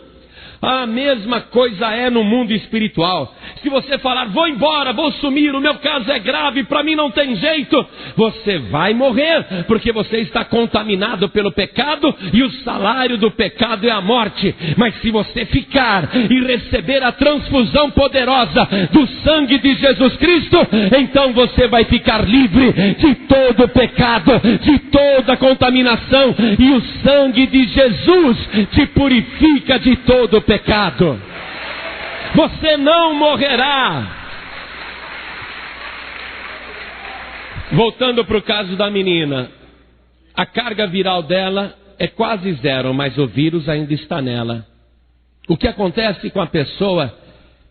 A mesma coisa é no mundo espiritual. Se você falar, vou embora, vou sumir, o meu caso é grave, para mim não tem jeito, você vai morrer, porque você está contaminado pelo pecado e o salário do pecado é a morte. Mas se você ficar e receber a transfusão poderosa do sangue de Jesus Cristo, então você vai ficar livre de todo pecado, de toda contaminação, e o sangue de Jesus te purifica de todo pecado. Você não morrerá. Voltando para o caso da menina, a carga viral dela é quase zero, mas o vírus ainda está nela. O que acontece com a pessoa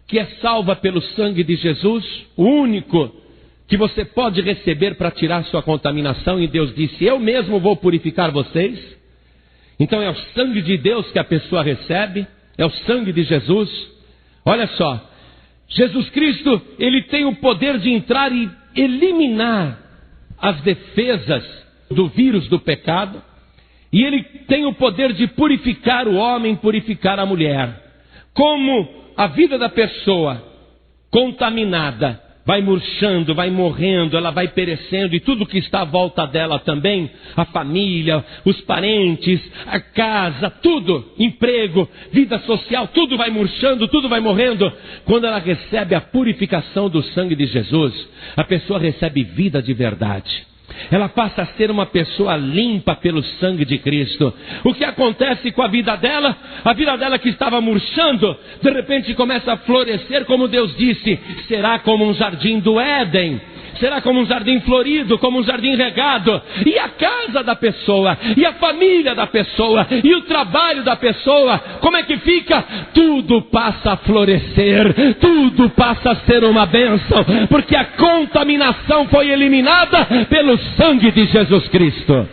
que é salva pelo sangue de Jesus, o único que você pode receber para tirar sua contaminação, e Deus disse, eu mesmo vou purificar vocês. Então é o sangue de Deus que a pessoa recebe, é o sangue de Jesus. Olha só, Jesus Cristo, ele tem o poder de entrar e eliminar as defesas do vírus do pecado, e ele tem o poder de purificar o homem, purificar a mulher. Como a vida da pessoa contaminada vai murchando, vai morrendo, ela vai perecendo, e tudo que está à volta dela também, a família, os parentes, a casa, tudo, emprego, vida social, tudo vai murchando, tudo vai morrendo. Quando ela recebe a purificação do sangue de Jesus, a pessoa recebe vida de verdade. Ela passa a ser uma pessoa limpa pelo sangue de Cristo. O que acontece com a vida dela? A vida dela que estava murchando, de repente começa a florescer, como Deus disse, será como um jardim do Éden. Será como um jardim florido, como um jardim regado. E a casa da pessoa, e a família da pessoa, e o trabalho da pessoa, como é que fica? Tudo passa a florescer, tudo passa a ser uma bênção, porque a contaminação foi eliminada pelo sangue de Jesus Cristo.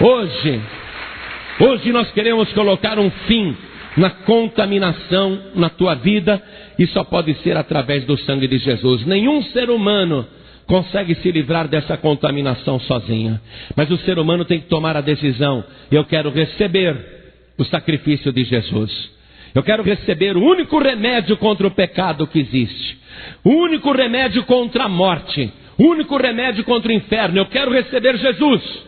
Hoje nós queremos colocar um fim na contaminação na tua vida, e só pode ser através do sangue de Jesus. Nenhum ser humano consegue se livrar dessa contaminação sozinho, mas o ser humano tem que tomar a decisão: eu quero receber o sacrifício de Jesus, eu quero receber o único remédio contra o pecado que existe, o único remédio contra a morte, o único remédio contra o inferno. Eu quero receber Jesus.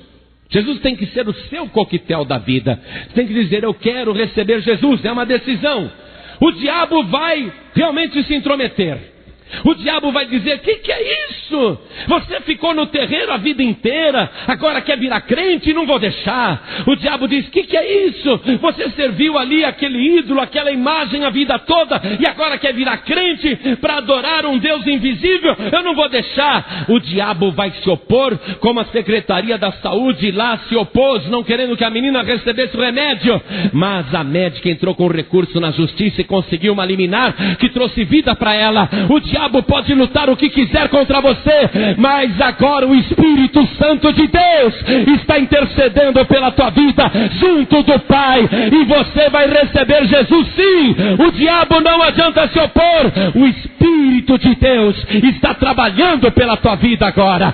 Jesus tem que ser o seu coquetel da vida. Você tem que dizer, eu quero receber Jesus. É uma decisão. O diabo vai realmente se intrometer. O diabo vai dizer: que é isso? Você ficou no terreiro a vida inteira, agora quer virar crente? Não vou deixar. O diabo diz: que é isso? Você serviu ali aquele ídolo, aquela imagem a vida toda, e agora quer virar crente para adorar um Deus invisível? Eu não vou deixar. O diabo vai se opor, como a Secretaria da Saúde lá se opôs, não querendo que a menina recebesse o remédio. Mas a médica entrou com recurso na justiça e conseguiu uma liminar que trouxe vida para ela. O diabo pode lutar o que quiser contra você, mas agora o Espírito Santo de Deus está intercedendo pela tua vida junto do Pai, e você vai receber Jesus sim. O diabo não adianta se opor. O Espírito de Deus está trabalhando pela tua vida agora.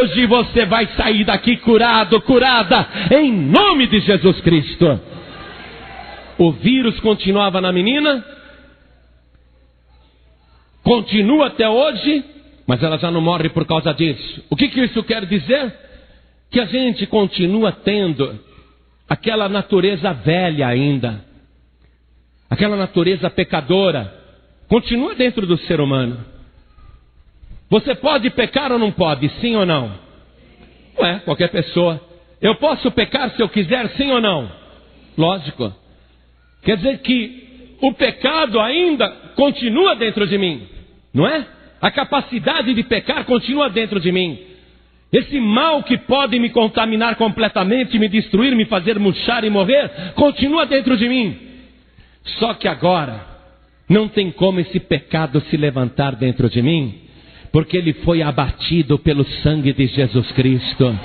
Hoje você vai sair daqui curado, curada, em nome de Jesus Cristo. O vírus continuava na menina, continua até hoje, mas ela já não morre por causa disso. O que isso quer dizer? Que a gente continua tendo aquela natureza velha ainda, aquela natureza pecadora, continua dentro do ser humano. Você pode pecar ou não pode? Sim ou não? Ué, qualquer pessoa. Eu posso pecar se eu quiser? Sim ou não? Lógico. Quer dizer que o pecado ainda continua dentro de mim, não é? A capacidade de pecar continua dentro de mim. Esse mal que pode me contaminar completamente, me destruir, me fazer murchar e morrer, continua dentro de mim. Só que agora não tem como esse pecado se levantar dentro de mim, porque ele foi abatido pelo sangue de Jesus Cristo.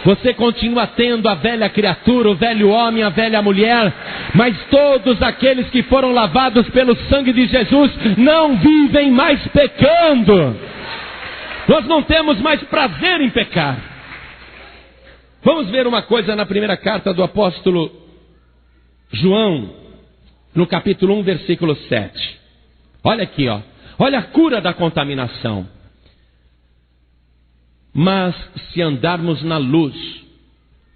Você continua tendo a velha criatura, o velho homem, a velha mulher, mas todos aqueles que foram lavados pelo sangue de Jesus não vivem mais pecando. Nós não temos mais prazer em pecar. Vamos ver uma coisa na primeira carta do apóstolo João, no capítulo 1, versículo 7. Olha aqui, ó. Olha a cura da contaminação. Mas se andarmos na luz,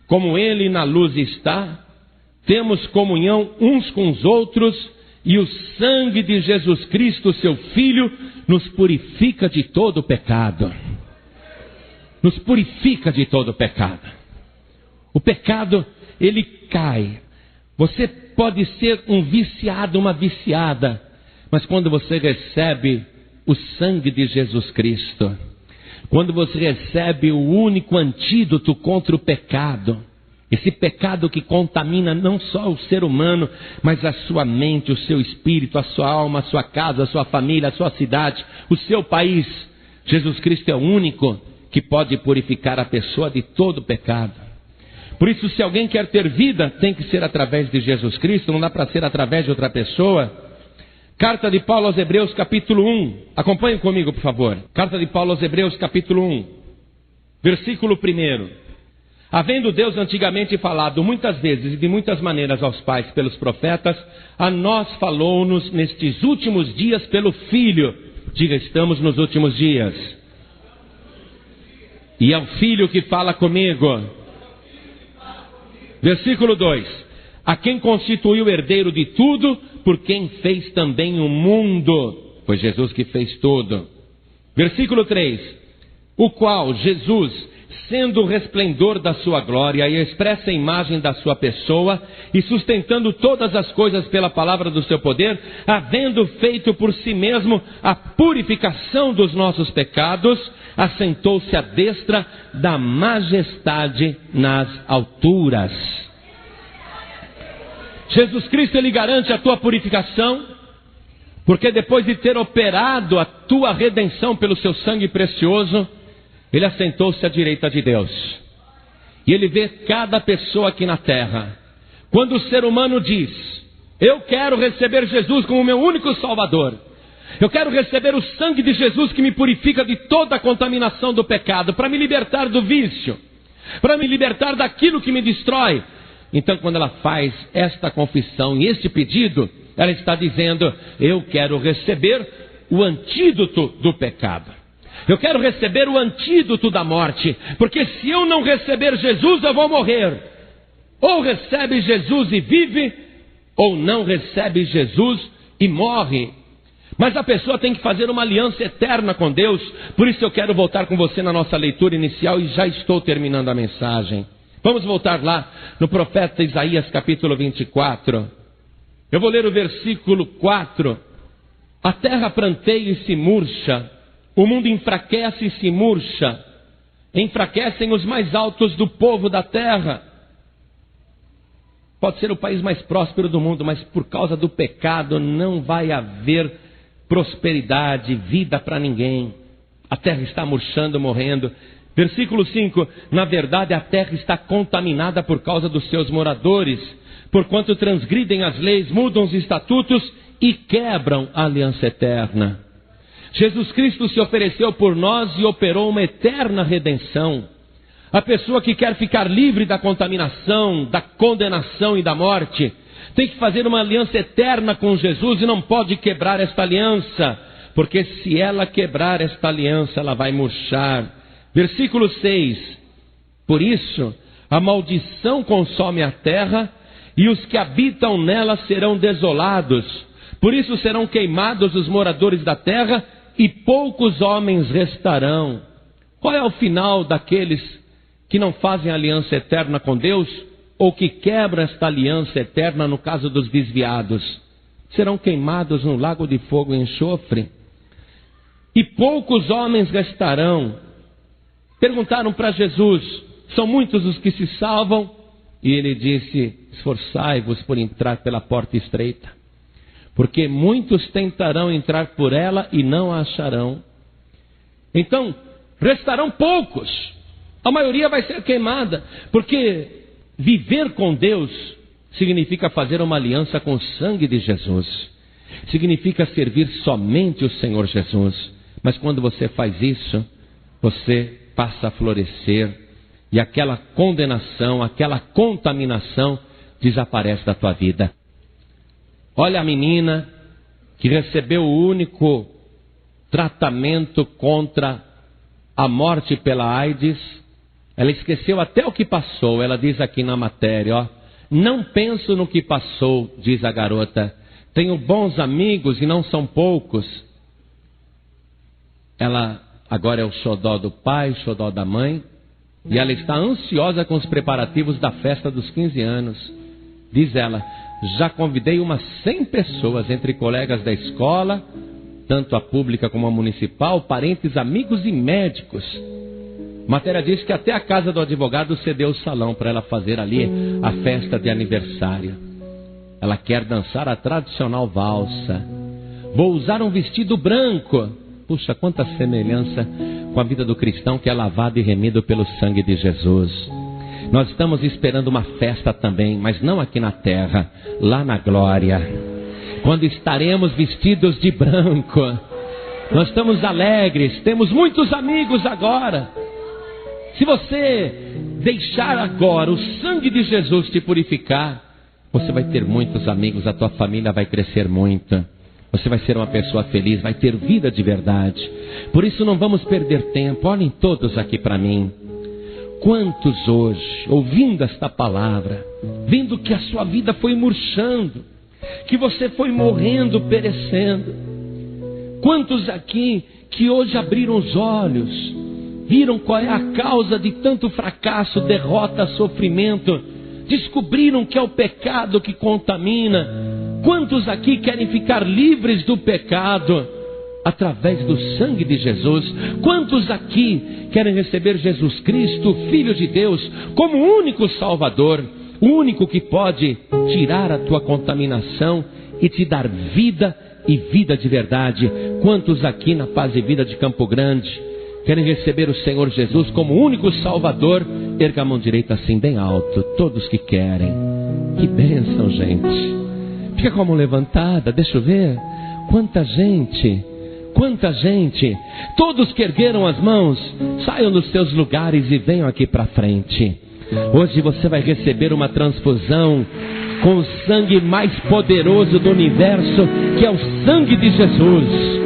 como Ele na luz está, temos comunhão uns com os outros, e o sangue de Jesus Cristo, seu Filho, nos purifica de todo pecado. Nos purifica de todo pecado. O pecado, ele cai. Você pode ser um viciado, uma viciada, mas quando você recebe o sangue de Jesus Cristo, quando você recebe o único antídoto contra o pecado, esse pecado que contamina não só o ser humano, mas a sua mente, o seu espírito, a sua alma, a sua casa, a sua família, a sua cidade, o seu país. Jesus Cristo é o único que pode purificar a pessoa de todo pecado. Por isso, se alguém quer ter vida, tem que ser através de Jesus Cristo, não dá para ser através de outra pessoa. Carta de Paulo aos Hebreus, capítulo 1. Acompanhem comigo, por favor. Carta de Paulo aos Hebreus, capítulo 1. Versículo 1. Havendo Deus antigamente falado muitas vezes e de muitas maneiras aos pais pelos profetas, a nós falou-nos nestes últimos dias pelo Filho. Diga, estamos nos últimos dias. E é o Filho que fala comigo. Versículo 2. A quem constituiu o herdeiro de tudo, por quem fez também o mundo. Foi Jesus que fez tudo. Versículo 3. O qual, Jesus, sendo o resplendor da sua glória e a expressa imagem da sua pessoa, e sustentando todas as coisas pela palavra do seu poder, havendo feito por si mesmo a purificação dos nossos pecados, assentou-se à destra da majestade nas alturas. Jesus Cristo, Ele garante a tua purificação, porque depois de ter operado a tua redenção pelo seu sangue precioso, Ele assentou-se à direita de Deus. E Ele vê cada pessoa aqui na terra. Quando o ser humano diz, eu quero receber Jesus como meu único Salvador, eu quero receber o sangue de Jesus que me purifica de toda a contaminação do pecado, para me libertar do vício, para me libertar daquilo que me destrói. Então, quando ela faz esta confissão e este pedido, ela está dizendo, eu quero receber o antídoto do pecado. Eu quero receber o antídoto da morte, porque se eu não receber Jesus, eu vou morrer. Ou recebe Jesus e vive, ou não recebe Jesus e morre. Mas a pessoa tem que fazer uma aliança eterna com Deus. Por isso eu quero voltar com você na nossa leitura inicial e já estou terminando a mensagem. Vamos voltar lá no profeta Isaías capítulo 24. Eu vou ler o versículo 4. A terra pranteia e se murcha, o mundo enfraquece e se murcha. Enfraquecem os mais altos do povo da terra. Pode ser o país mais próspero do mundo, mas por causa do pecado não vai haver prosperidade, vida para ninguém. A terra está murchando, morrendo. Versículo 5. Na verdade a terra está contaminada por causa dos seus moradores, porquanto transgridem as leis, mudam os estatutos e quebram a aliança eterna. Jesus Cristo se ofereceu por nós e operou uma eterna redenção. A pessoa que quer ficar livre da contaminação, da condenação e da morte, tem que fazer uma aliança eterna com Jesus e não pode quebrar esta aliança, porque se ela quebrar esta aliança, ela vai murchar. Versículo 6. Por isso, a maldição consome a terra e os que habitam nela serão desolados. Por isso serão queimados os moradores da terra e poucos homens restarão. Qual é o final daqueles que não fazem aliança eterna com Deus, ou que quebram esta aliança eterna no caso dos desviados? Serão queimados no lago de fogo e enxofre. E poucos homens restarão. Perguntaram para Jesus, são muitos os que se salvam? E ele disse, esforçai-vos por entrar pela porta estreita, porque muitos tentarão entrar por ela e não a acharão. Então, restarão poucos. A maioria vai ser queimada, porque viver com Deus significa fazer uma aliança com o sangue de Jesus. Significa servir somente o Senhor Jesus. Mas quando você faz isso, você passa a florescer e aquela condenação, aquela contaminação desaparece da tua vida. Olha a menina que recebeu o único tratamento contra a morte pela AIDS. Ela esqueceu até o que passou. Ela diz aqui na matéria, ó, não penso no que passou, diz a garota. Tenho bons amigos e não são poucos. Ela agora é o xodó do pai, xodó da mãe. E ela está ansiosa com os preparativos da festa dos 15 anos. Diz ela, já convidei umas 100 pessoas, entre colegas da escola, tanto a pública como a municipal, parentes, amigos e médicos. A matéria diz que até a casa do advogado cedeu o salão para ela fazer ali a festa de aniversário. Ela quer dançar a tradicional valsa. Vou usar um vestido branco. Puxa, quanta semelhança com a vida do cristão que é lavado e remido pelo sangue de Jesus. Nós estamos esperando uma festa também, mas não aqui na terra, lá na glória, quando estaremos vestidos de branco. Nós estamos alegres, temos muitos amigos agora. Se você deixar agora o sangue de Jesus te purificar, você vai ter muitos amigos, a tua família vai crescer muito. Você vai ser uma pessoa feliz, vai ter vida de verdade. Por isso não vamos perder tempo. Olhem todos aqui para mim. Quantos hoje, ouvindo esta palavra, vendo que a sua vida foi murchando, que você foi morrendo, perecendo. Quantos aqui que hoje abriram os olhos, viram qual é a causa de tanto fracasso, derrota, sofrimento, descobriram que é o pecado que contamina. Quantos aqui querem ficar livres do pecado através do sangue de Jesus? Quantos aqui querem receber Jesus Cristo, Filho de Deus, como o único Salvador, o único que pode tirar a tua contaminação e te dar vida e vida de verdade? Quantos aqui na Paz e Vida de Campo Grande querem receber o Senhor Jesus como o único Salvador? Erga a mão direita assim bem alto, todos que querem. Que bênção, gente. Fica com a mão levantada, deixa eu ver. Quanta gente, quanta gente. Todos que ergueram as mãos, saiam dos seus lugares e venham aqui para frente. Hoje você vai receber uma transfusão com o sangue mais poderoso do universo, que é o sangue de Jesus.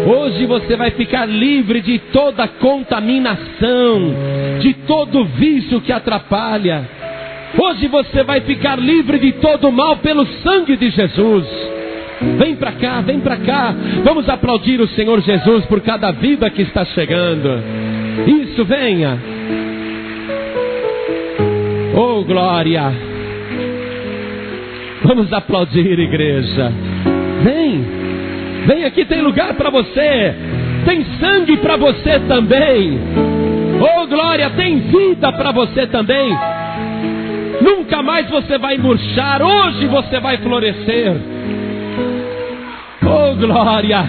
Hoje você vai ficar livre de toda contaminação, de todo vício que atrapalha. Hoje você vai ficar livre de todo mal pelo sangue de Jesus. Vem para cá, vem para cá. Vamos aplaudir o Senhor Jesus por cada vida que está chegando. Isso, venha. Oh, glória. Vamos aplaudir, igreja. Vem. Vem aqui, tem lugar para você. Tem sangue para você também. Oh, glória, tem vida para você também. Nunca mais você vai murchar. Hoje você vai florescer. Oh, glória.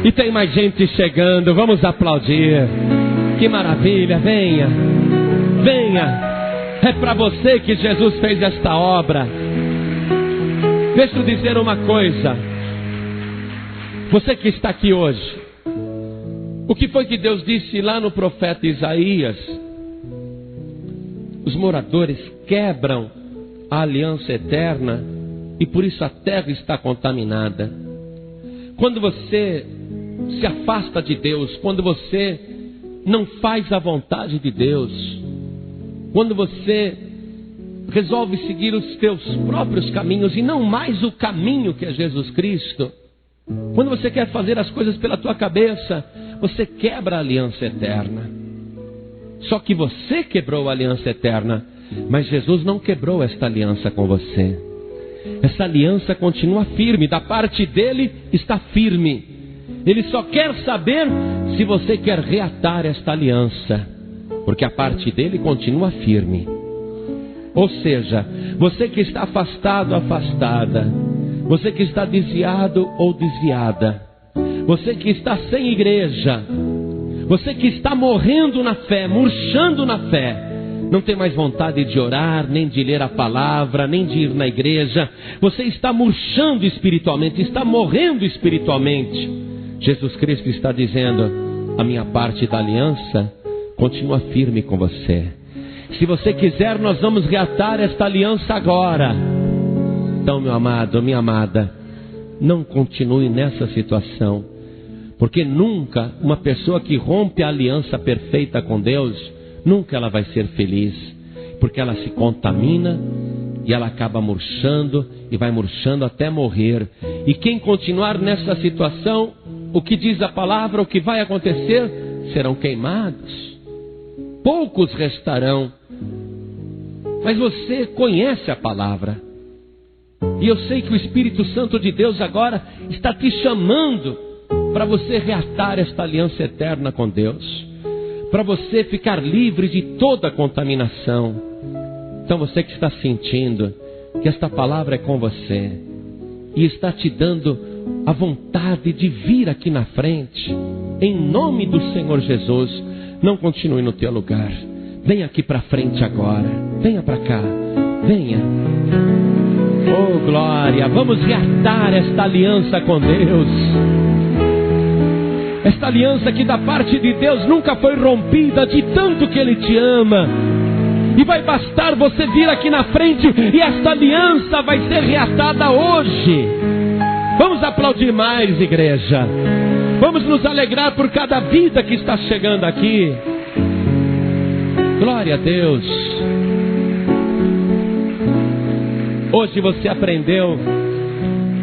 E tem mais gente chegando. Vamos aplaudir. Que maravilha. Venha. Venha. É para você que Jesus fez esta obra. Deixa eu dizer uma coisa. Você que está aqui hoje, o que foi que Deus disse lá no profeta Isaías? Os moradores quebram a aliança eterna e por isso a terra está contaminada. Quando você se afasta de Deus, quando você não faz a vontade de Deus, quando você resolve seguir os teus próprios caminhos e não mais o caminho que é Jesus Cristo, quando você quer fazer as coisas pela tua cabeça, você quebra a aliança eterna. Só que você quebrou a aliança eterna, mas Jesus não quebrou esta aliança com você. Essa aliança continua firme, da parte dele está firme. Ele só quer saber se você quer reatar esta aliança, porque a parte dele continua firme. Ou seja, você que está afastado, afastada, você que está desviado ou desviada, você que está sem igreja, você que está morrendo na fé, murchando na fé, não tem mais vontade de orar, nem de ler a palavra, nem de ir na igreja, você está murchando espiritualmente, está morrendo espiritualmente. Jesus Cristo está dizendo: a minha parte da aliança continua firme com você. Se você quiser, nós vamos reatar esta aliança agora. Então, meu amado, minha amada, não continue nessa situação, porque nunca uma pessoa que rompe a aliança perfeita com Deus, nunca ela vai ser feliz, porque ela se contamina e ela acaba murchando e vai murchando até morrer. E quem continuar nessa situação, o que diz a palavra, o que vai acontecer? Serão queimados. Poucos restarão. Mas você conhece a palavra. E eu sei que o Espírito Santo de Deus agora está te chamando para você reatar esta aliança eterna com Deus, para você ficar livre de toda contaminação. Então você que está sentindo que esta palavra é com você e está te dando a vontade de vir aqui na frente, em nome do Senhor Jesus, não continue no teu lugar. Venha aqui para frente agora. Venha para cá. Venha. Oh, glória. Vamos reatar esta aliança com Deus. Esta aliança que da parte de Deus nunca foi rompida, de tanto que Ele te ama. E vai bastar você vir aqui na frente e esta aliança vai ser reatada hoje. Vamos aplaudir mais, igreja. Vamos nos alegrar por cada vida que está chegando aqui. Glória a Deus. Hoje você aprendeu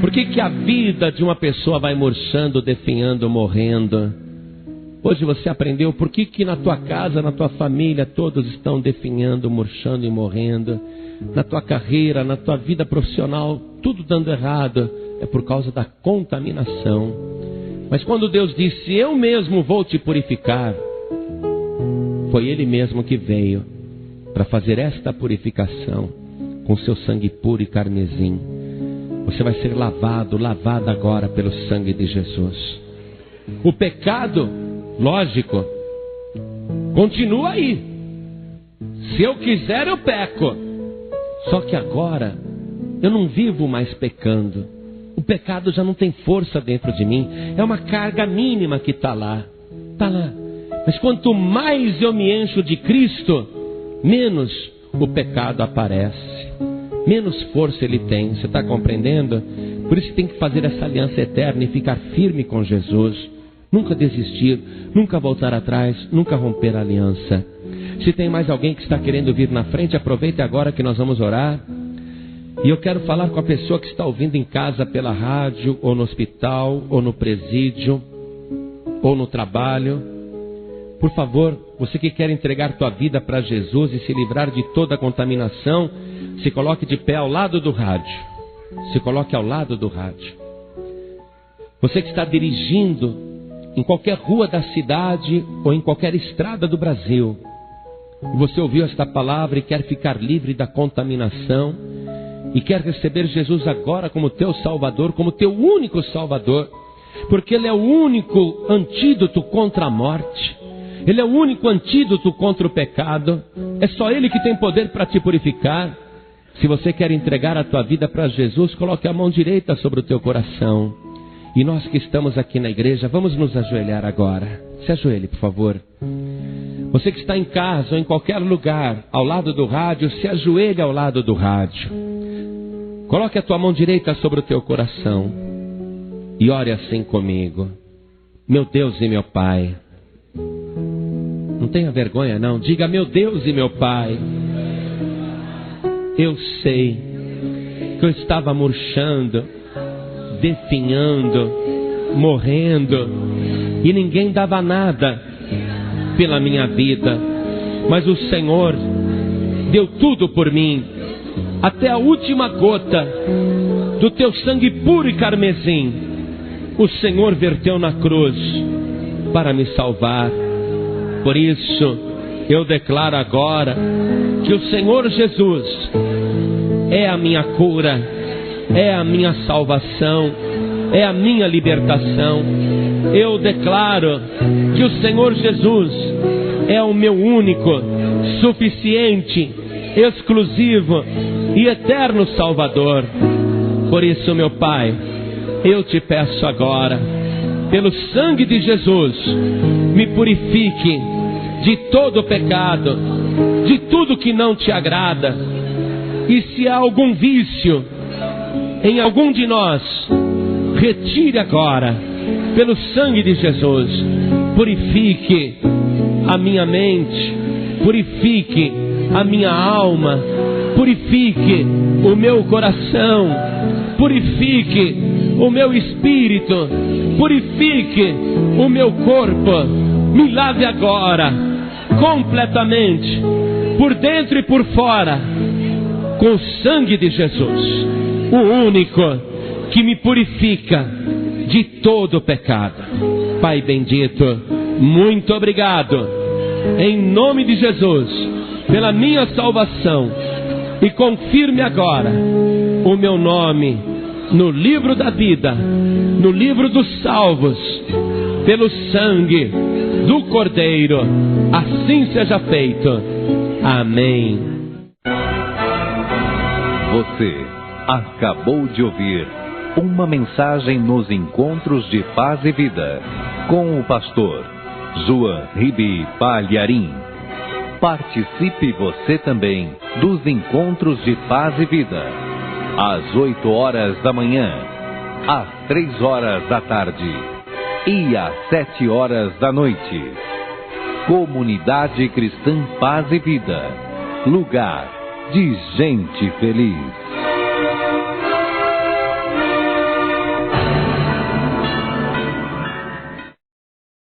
por que a vida de uma pessoa vai murchando, definhando, morrendo. Hoje você aprendeu por que na tua casa, na tua família, todos estão definhando, murchando e morrendo. Na tua carreira, na tua vida profissional, tudo dando errado. É por causa da contaminação. Mas quando Deus disse: eu mesmo vou te purificar, foi Ele mesmo que veio para fazer esta purificação com seu sangue puro e carmesim. Você vai ser lavado, lavada agora pelo sangue de Jesus. O pecado, lógico, continua aí. Se eu quiser, eu peco. Só que agora eu não vivo mais pecando. O pecado já não tem força dentro de mim. É uma carga mínima que está lá. Está lá. Mas quanto mais eu me encho de Cristo, menos o pecado aparece. Menos força ele tem. Você está compreendendo? Por isso tem que fazer essa aliança eterna e ficar firme com Jesus. Nunca desistir, nunca voltar atrás, nunca romper a aliança. Se tem mais alguém que está querendo vir na frente, aproveite agora que nós vamos orar. E eu quero falar com a pessoa que está ouvindo em casa pela rádio, ou no hospital, ou no presídio, ou no trabalho. Por favor, você que quer entregar tua vida para Jesus e se livrar de toda a contaminação, se coloque de pé ao lado do rádio. Se coloque ao lado do rádio. Você que está dirigindo em qualquer rua da cidade ou em qualquer estrada do Brasil, você ouviu esta palavra e quer ficar livre da contaminação, e quer receber Jesus agora como teu Salvador, como teu único Salvador, porque Ele é o único antídoto contra a morte, Ele é o único antídoto contra o pecado, é só Ele que tem poder para te purificar. Se você quer entregar a tua vida para Jesus, coloque a mão direita sobre o teu coração. E nós que estamos aqui na igreja, vamos nos ajoelhar agora. Se ajoelhe, por favor. Você que está em casa ou em qualquer lugar, ao lado do rádio, se ajoelhe ao lado do rádio. Coloque a tua mão direita sobre o teu coração e ore assim comigo. Meu Deus e meu Pai. Não tenha vergonha não, diga: meu Deus e meu Pai. Eu sei que eu estava murchando, definhando, morrendo, e ninguém dava nada pela minha vida, mas o Senhor deu tudo por mim, até a última gota do teu sangue puro e carmesim. O Senhor verteu na cruz para me salvar. Por isso eu declaro agora que o Senhor Jesus é a minha cura, é a minha salvação, é a minha libertação. Eu declaro que o Senhor Jesus é o meu único, suficiente, exclusivo e eterno Salvador. Por isso, meu Pai, eu te peço agora, pelo sangue de Jesus, me purifique de todo pecado, de tudo que não te agrada. E se há algum vício em algum de nós, retire agora, pelo sangue de Jesus. Purifique a minha mente, purifique a minha alma, purifique o meu coração, purifique o meu espírito, purifique o meu corpo. Me lave agora, completamente, por dentro e por fora, com o sangue de Jesus, o único que me purifica de todo pecado. Pai bendito, muito obrigado, em nome de Jesus, pela minha salvação, e confirme agora o meu nome no livro da vida, no livro dos salvos, pelo sangue do Cordeiro. Assim seja feito. Amém. Você acabou de ouvir uma mensagem nos Encontros de Paz e Vida, com o pastor João Ribe Palharim. Participe você também dos Encontros de Paz e Vida, às 8 horas da manhã, às 3 horas da tarde e às 7 horas da noite. Comunidade Cristã Paz e Vida, lugar de gente feliz.